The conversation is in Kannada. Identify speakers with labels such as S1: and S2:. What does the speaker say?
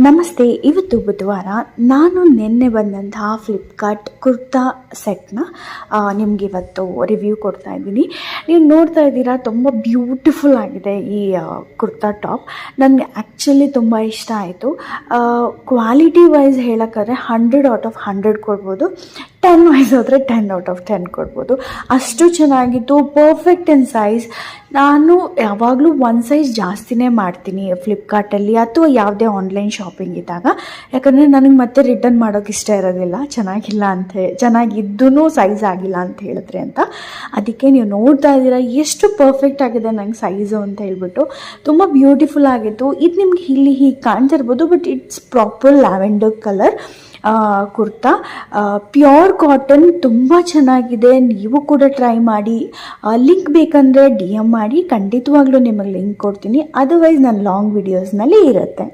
S1: ನಮಸ್ತೆ. ಇವತ್ತು ಬುಧವಾರ. ನಾನು ನಿನ್ನೆ ಬಂದಂತಹ ಫ್ಲಿಪ್ಕಾರ್ಟ್ ಕುರ್ತಾ ಸೆಟ್ನ ನಿಮ್ಗೆ ಇವತ್ತು ರಿವ್ಯೂ ಕೊಡ್ತಾ ಇದ್ದೀನಿ. ನೀವು ನೋಡ್ತಾ ಇದ್ದೀರಾ, ತುಂಬ ಬ್ಯೂಟಿಫುಲ್ ಆಗಿದೆ ಈ ಕುರ್ತಾ ಟಾಪ್. ನನಗೆ ಆ್ಯಕ್ಚುಲಿ ತುಂಬ ಇಷ್ಟ ಆಯಿತು. ಕ್ವಾಲಿಟಿ ವೈಸ್ ಹೇಳೋಕ್ಕಾದ್ರೆ 100/100 ಕೊಡ್ಬೋದು. 10 ವೈಸ್ ಹೋದರೆ 10/10 ಕೊಡ್ಬೋದು. ಅಷ್ಟು ಚೆನ್ನಾಗಿತ್ತು. Perfect in size. ನಾನು ಯಾವಾಗಲೂ ಒಂದು ಸೈಜ್ ಜಾಸ್ತಿನೇ ಮಾಡ್ತೀನಿ ಫ್ಲಿಪ್ಕಾರ್ಟಲ್ಲಿ ಅಥವಾ ಯಾವುದೇ ಆನ್ಲೈನ್ ಶಾಪಿಂಗ್ ಇದ್ದಾಗ. ಯಾಕಂದರೆ ನನಗೆ ಮತ್ತೆ ರಿಟರ್ನ್ ಮಾಡೋಕ್ಕೆ ಇಷ್ಟ ಇರೋದಿಲ್ಲ, ಚೆನ್ನಾಗಿಲ್ಲ ಚೆನ್ನಾಗಿದ್ದೂ ಸೈಜ್ ಆಗಿಲ್ಲ ಅಂತ ಹೇಳಿದ್ರೆ ಅಂತ. ಅದಕ್ಕೆ ನೀವು ನೋಡ್ತಾ ಇದ್ದೀರಾ ಎಷ್ಟು ಪರ್ಫೆಕ್ಟ್ ಆಗಿದೆ ನಂಗೆ ಸೈಜು ಅಂತ ಹೇಳ್ಬಿಟ್ಟು. ತುಂಬ ಬ್ಯೂಟಿಫುಲ್ ಆಗಿತ್ತು. ಇದು ನಿಮ್ಗೆ ಇಲ್ಲಿ ಹೀಗೆ ಕಾಣ್ತಿರ್ಬೋದು, but it's proper lavender colour kurta. Pure cotton, ತುಂಬ ಚೆನ್ನಾಗಿದೆ. ನೀವು ಕೂಡ ಟ್ರೈ ಮಾಡಿ. ಲಿಂಕ್ ಬೇಕಂದರೆ DM ಮಾಡಿ, ಖಂಡಿತವಾಗ್ಲೂ ನಿಮಗೆ ಲಿಂಕ್ ಕೊಡ್ತೀನಿ. ಅದರ್ವೈಸ್ ನನ್ನ ಲಾಂಗ್ ವಿಡಿಯೋಸ್ನಲ್ಲಿ ಇರುತ್ತೆ.